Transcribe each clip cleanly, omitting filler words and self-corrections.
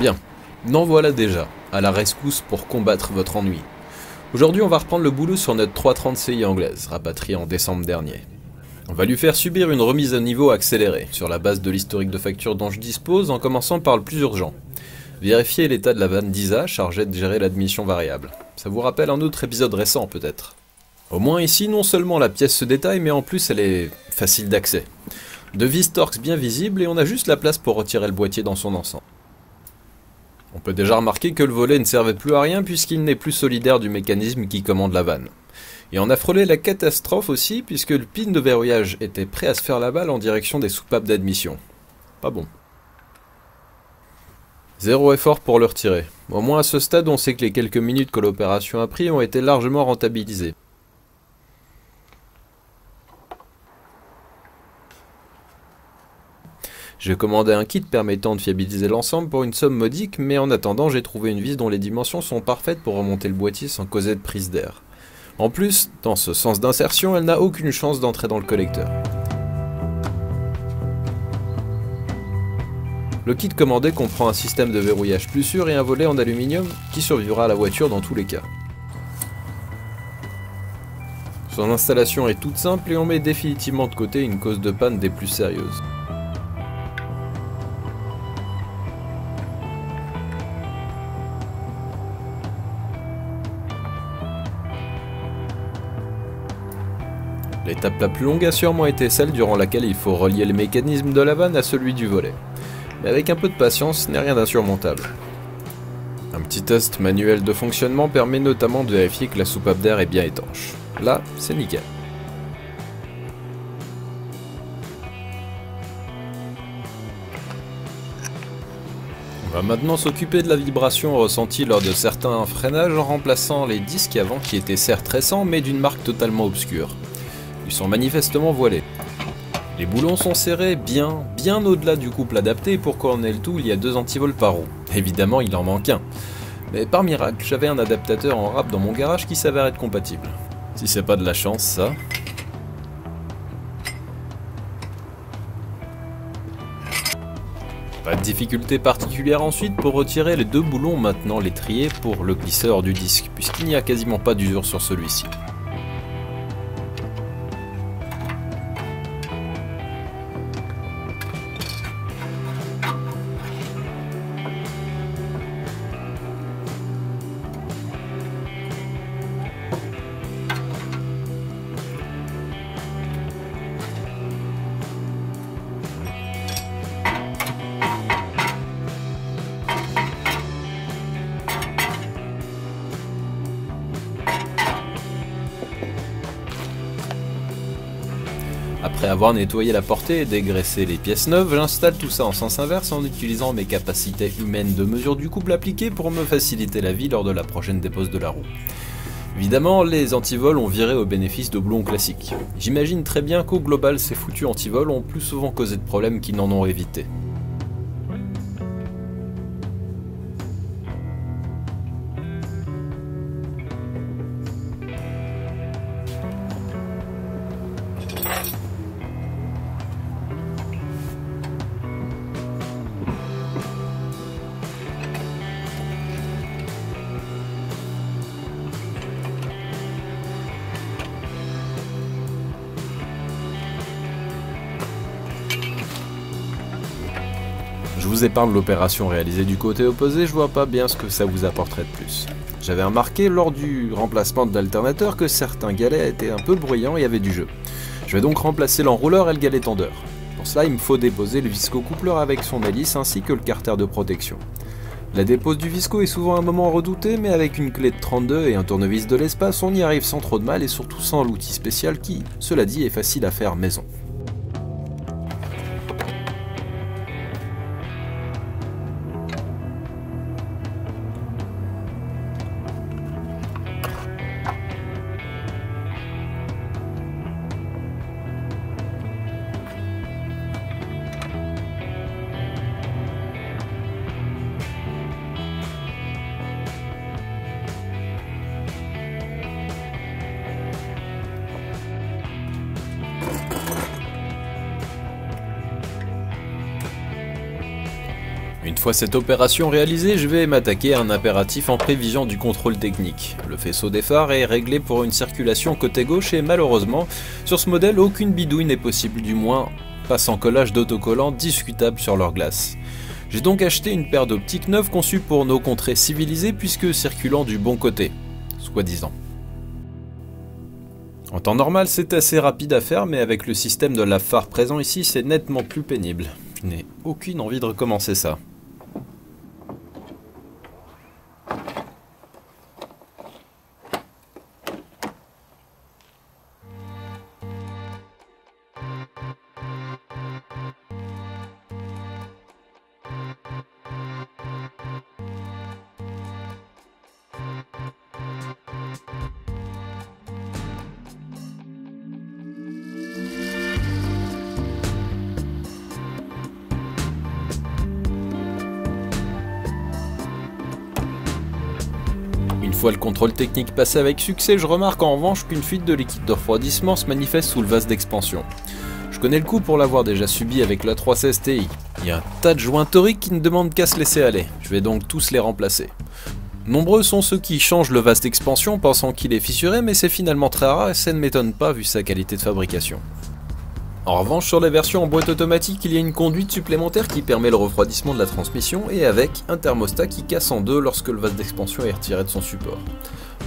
Bien, n'en voilà déjà, à la rescousse pour combattre votre ennui. Aujourd'hui on va reprendre le boulot sur notre 330 CI anglaise, rapatriée en décembre dernier. On va lui faire subir une remise à niveau accélérée, sur la base de l'historique de factures dont je dispose, en commençant par le plus urgent. Vérifier l'état de la vanne d'Isa, chargée de gérer l'admission variable. Ça vous rappelle un autre épisode récent peut-être. Au moins ici, non seulement la pièce se détaille, mais en plus elle est facile d'accès. De vis Torx bien visibles et on a juste la place pour retirer le boîtier dans son ensemble. On peut déjà remarquer que le volet ne servait plus à rien puisqu'il n'est plus solidaire du mécanisme qui commande la vanne. Et on a frôlé la catastrophe aussi puisque le pin de verrouillage était prêt à se faire la balle en direction des soupapes d'admission. Pas bon. Zéro effort pour le retirer. Au moins à ce stade, on sait que les quelques minutes que l'opération a pris ont été largement rentabilisées. J'ai commandé un kit permettant de fiabiliser l'ensemble pour une somme modique, mais en attendant j'ai trouvé une vis dont les dimensions sont parfaites pour remonter le boîtier sans causer de prise d'air. En plus, dans ce sens d'insertion, elle n'a aucune chance d'entrer dans le collecteur. Le kit commandé comprend un système de verrouillage plus sûr et un volet en aluminium qui survivra à la voiture dans tous les cas. Son installation est toute simple et on met définitivement de côté une cause de panne des plus sérieuses. L'étape la plus longue a sûrement été celle durant laquelle il faut relier le mécanisme de la vanne à celui du volet. Mais avec un peu de patience, ce n'est rien d'insurmontable. Un petit test manuel de fonctionnement permet notamment de vérifier que la soupape d'air est bien étanche. Là, c'est nickel. On va maintenant s'occuper de la vibration ressentie lors de certains freinages en remplaçant les disques avant qui étaient certes récents mais d'une marque totalement obscure. Ils sont manifestement voilés. Les boulons sont serrés bien au-delà du couple adapté et pour couronner le tout, il y a 2 antivols par roue. Évidemment, il en manque un. Mais par miracle, j'avais un adaptateur en rap dans mon garage qui s'avère être compatible. Si c'est pas de la chance, ça. Pas de difficulté particulière ensuite pour retirer les 2 boulons maintenant l'étrier pour le glisseur du disque, puisqu'il n'y a quasiment pas d'usure sur celui-ci. Après avoir nettoyé la portée et dégraissé les pièces neuves, j'installe tout ça en sens inverse en utilisant mes capacités humaines de mesure du couple appliqué pour me faciliter la vie lors de la prochaine dépose de la roue. Évidemment, les antivols ont viré au bénéfice de boulons classiques. J'imagine très bien qu'au global, ces foutus antivols ont plus souvent causé de problèmes qu'ils n'en ont évité. Je vous épargne l'opération réalisée du côté opposé, je vois pas bien ce que ça vous apporterait de plus. J'avais remarqué lors du remplacement de l'alternateur que certains galets étaient un peu bruyants et avaient du jeu. Je vais donc remplacer l'enrouleur et le galet tendeur. Pour cela, il me faut déposer le visco-coupleur avec son hélice ainsi que le carter de protection. La dépose du visco est souvent un moment redouté, mais avec une clé de 32 et un tournevis de l'espace, on y arrive sans trop de mal et surtout sans l'outil spécial qui, cela dit, est facile à faire maison. Une fois cette opération réalisée, je vais m'attaquer à un impératif en prévision du contrôle technique. Le faisceau des phares est réglé pour une circulation côté gauche et malheureusement, sur ce modèle, aucune bidouille n'est possible, du moins pas sans collage d'autocollants discutable sur leur glace. J'ai donc acheté une paire d'optiques neuves conçues pour nos contrées civilisées puisque circulant du bon côté, soi-disant. En temps normal, c'est assez rapide à faire, mais avec le système de lave-phare présent ici, c'est nettement plus pénible. Je n'ai aucune envie de recommencer ça. Une fois le contrôle technique passé avec succès, je remarque en revanche qu'une fuite de liquide de refroidissement se manifeste sous le vase d'expansion. Je connais le coup pour l'avoir déjà subi avec la 316 Ti. Il y a un tas de joints toriques qui ne demandent qu'à se laisser aller. Je vais donc tous les remplacer. Nombreux sont ceux qui changent le vase d'expansion pensant qu'il est fissuré, mais c'est finalement très rare et ça ne m'étonne pas vu sa qualité de fabrication. En revanche, sur les versions en boîte automatique, il y a une conduite supplémentaire qui permet le refroidissement de la transmission et avec un thermostat qui casse en deux lorsque le vase d'expansion est retiré de son support.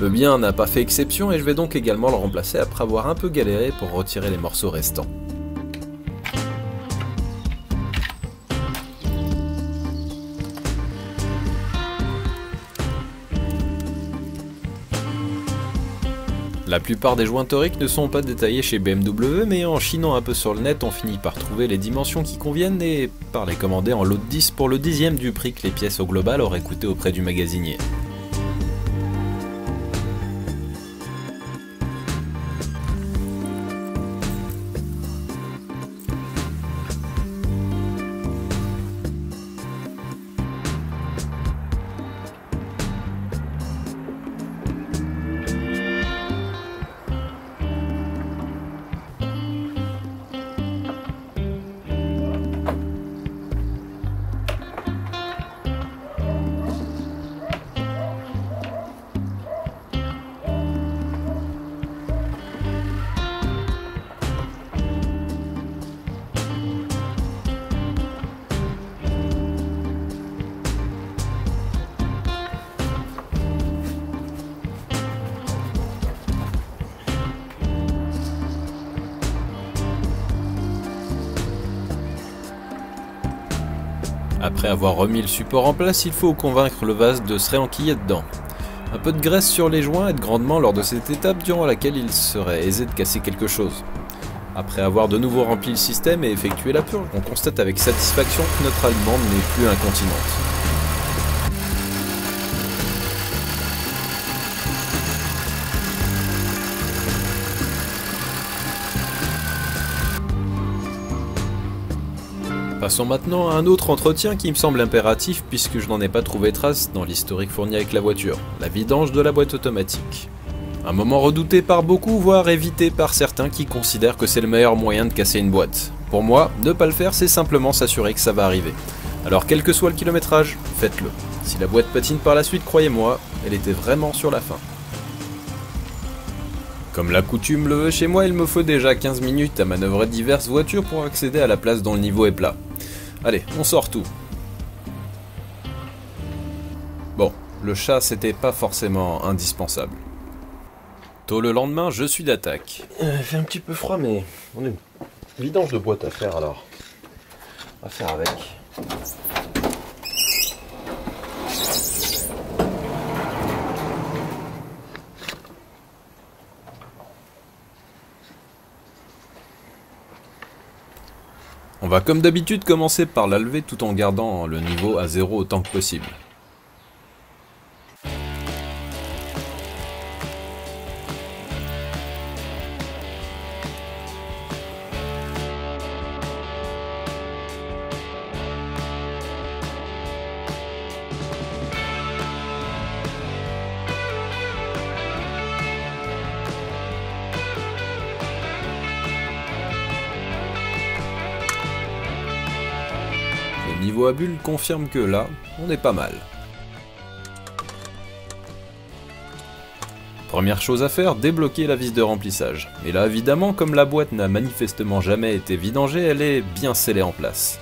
Le mien n'a pas fait exception et je vais donc également le remplacer après avoir un peu galéré pour retirer les morceaux restants. La plupart des joints toriques ne sont pas détaillés chez BMW, mais en chinant un peu sur le net, on finit par trouver les dimensions qui conviennent et par les commander en lot de 10 pour le dixième du prix que les pièces au global auraient coûté auprès du magasinier. Après avoir remis le support en place, il faut convaincre le vase de se réenquiller dedans. Un peu de graisse sur les joints aide grandement lors de cette étape durant laquelle il serait aisé de casser quelque chose. Après avoir de nouveau rempli le système et effectué la purge, on constate avec satisfaction que notre allemande n'est plus incontinente. Passons maintenant à un autre entretien qui me semble impératif puisque je n'en ai pas trouvé trace dans l'historique fourni avec la voiture, la vidange de la boîte automatique. Un moment redouté par beaucoup, voire évité par certains qui considèrent que c'est le meilleur moyen de casser une boîte. Pour moi, ne pas le faire, c'est simplement s'assurer que ça va arriver. Alors quel que soit le kilométrage, faites-le. Si la boîte patine par la suite, croyez-moi, elle était vraiment sur la fin. Comme la coutume le veut chez moi, il me faut déjà 15 minutes à manœuvrer diverses voitures pour accéder à la place dont le niveau est plat. Allez, on sort tout. Bon, le chat c'était pas forcément indispensable. Tôt le lendemain, je suis d'attaque. Il fait un petit peu froid, mais on a une vidange de boîte à faire alors. On va faire avec. On va comme d'habitude commencer par la lever tout en gardant le niveau à 0 autant que possible. Le niveau à bulles confirme que là, on est pas mal. Première chose à faire, débloquer la vis de remplissage. Et là évidemment, comme la boîte n'a manifestement jamais été vidangée, elle est bien scellée en place.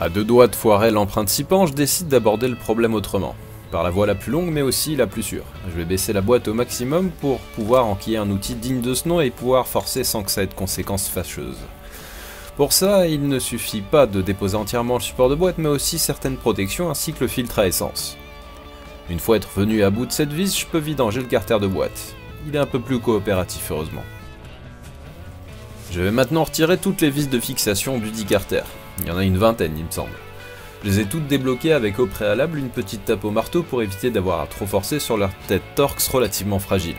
À deux doigts de foirer l'empreinte Sipan, je décide d'aborder le problème autrement. Par la voie la plus longue mais aussi la plus sûre. Je vais baisser la boîte au maximum pour pouvoir enquiller un outil digne de ce nom et pouvoir forcer sans que ça ait de conséquences fâcheuses. Pour ça, il ne suffit pas de déposer entièrement le support de boîte mais aussi certaines protections ainsi que le filtre à essence. Une fois être venu à bout de cette vis, je peux vidanger le carter de boîte. Il est un peu plus coopératif heureusement. Je vais maintenant retirer toutes les vis de fixation du dit carter. Il y en a une vingtaine il me semble. Je les ai toutes débloquées avec au préalable une petite tape au marteau pour éviter d'avoir à trop forcer sur leur tête torx relativement fragile.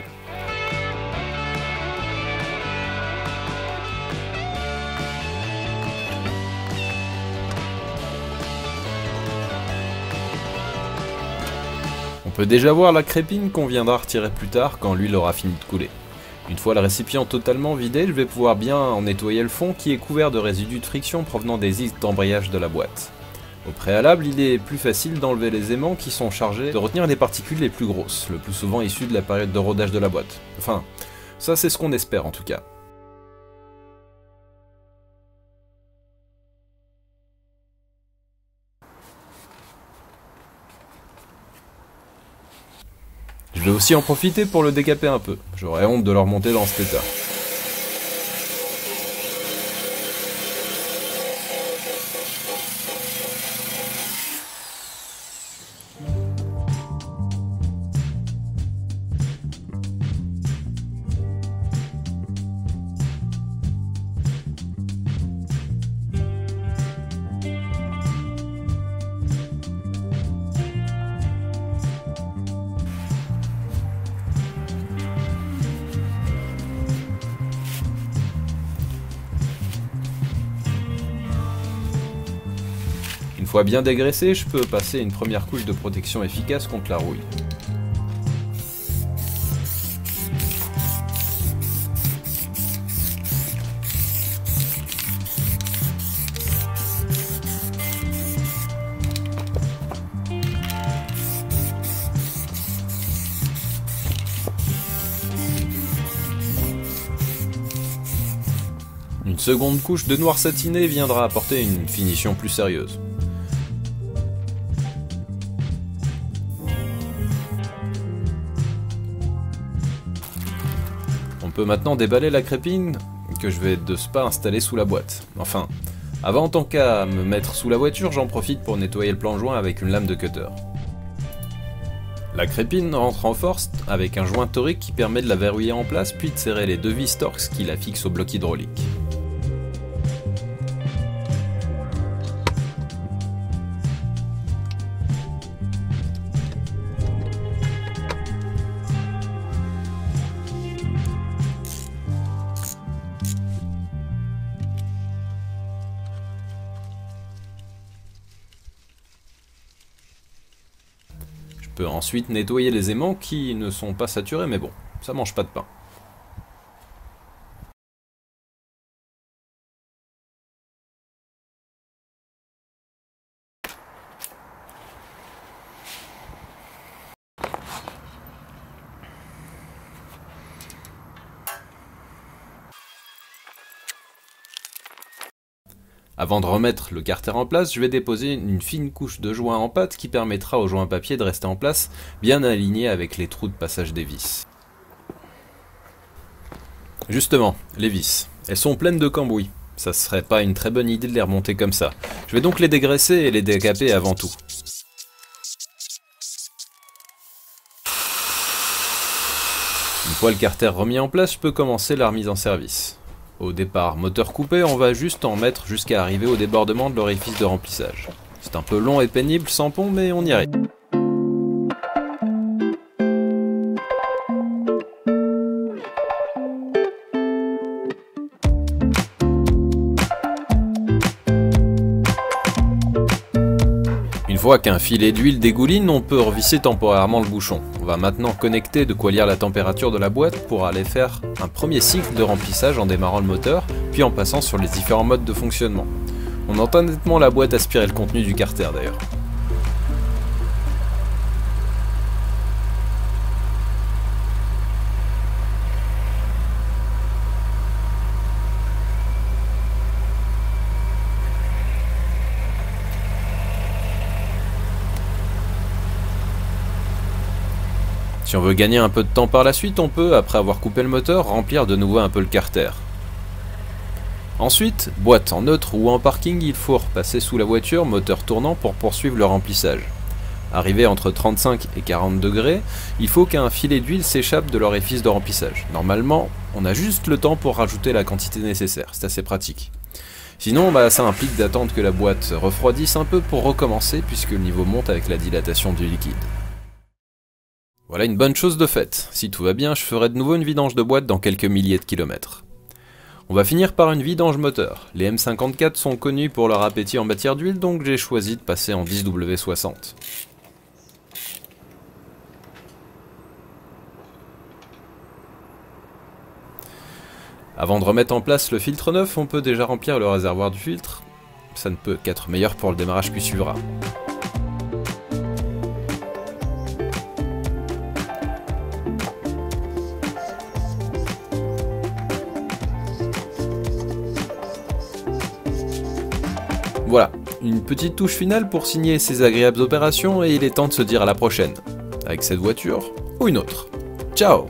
On peut déjà voir la crépine qu'on viendra retirer plus tard quand l'huile aura fini de couler. Une fois le récipient totalement vidé, je vais pouvoir bien en nettoyer le fond qui est couvert de résidus de friction provenant des isques d'embrayage de la boîte. Au préalable, il est plus facile d'enlever les aimants qui sont chargés de retenir les particules les plus grosses, le plus souvent issues de la période de rodage de la boîte. Enfin, ça c'est ce qu'on espère en tout cas. Je vais aussi en profiter pour le décaper un peu, j'aurais honte de le remonter dans cet état. Une fois bien dégraissé, je peux passer une première couche de protection efficace contre la rouille. Une seconde couche de noir satiné viendra apporter une finition plus sérieuse. On peut maintenant déballer la crépine que je vais de ce pas installer sous la boîte. Enfin, avant tant qu'à me mettre sous la voiture, j'en profite pour nettoyer le plan joint avec une lame de cutter. La crépine rentre en force avec un joint torique qui permet de la verrouiller en place puis de serrer les deux vis Torx qui la fixent au bloc hydraulique. Je peux ensuite nettoyer les aimants qui ne sont pas saturés, mais bon, ça mange pas de pain. Avant de remettre le carter en place, je vais déposer une fine couche de joint en pâte qui permettra au joint papier de rester en place, bien aligné avec les trous de passage des vis. Justement, les vis, elles sont pleines de cambouis. Ça serait pas une très bonne idée de les remonter comme ça. Je vais donc les dégraisser et les décaper avant tout. Une fois le carter remis en place, je peux commencer la remise en service. Au départ, moteur coupé, on va juste en mettre jusqu'à arriver au débordement de l'orifice de remplissage. C'est un peu long et pénible sans pont, mais on y arrive. Une fois qu'un filet d'huile dégouline, on peut revisser temporairement le bouchon. On va maintenant connecter de quoi lire la température de la boîte pour aller faire un premier cycle de remplissage en démarrant le moteur, puis en passant sur les différents modes de fonctionnement. On entend nettement la boîte aspirer le contenu du carter d'ailleurs. Si on veut gagner un peu de temps par la suite, on peut, après avoir coupé le moteur, remplir de nouveau un peu le carter. Ensuite, boîte en neutre ou en parking, il faut repasser sous la voiture, moteur tournant pour poursuivre le remplissage. Arrivé entre 35 et 40 degrés, il faut qu'un filet d'huile s'échappe de l'orifice de remplissage. Normalement, on a juste le temps pour rajouter la quantité nécessaire, c'est assez pratique. Sinon, ça implique d'attendre que la boîte refroidisse un peu pour recommencer puisque le niveau monte avec la dilatation du liquide. Voilà une bonne chose de faite. Si tout va bien, je ferai de nouveau une vidange de boîte dans quelques milliers de kilomètres. On va finir par une vidange moteur. Les M54 sont connus pour leur appétit en matière d'huile, donc j'ai choisi de passer en 10W60. Avant de remettre en place le filtre neuf, on peut déjà remplir le réservoir du filtre. Ça ne peut qu'être meilleur pour le démarrage qui suivra. Voilà, une petite touche finale pour signer ces agréables opérations et il est temps de se dire à la prochaine. Avec cette voiture ou une autre. Ciao!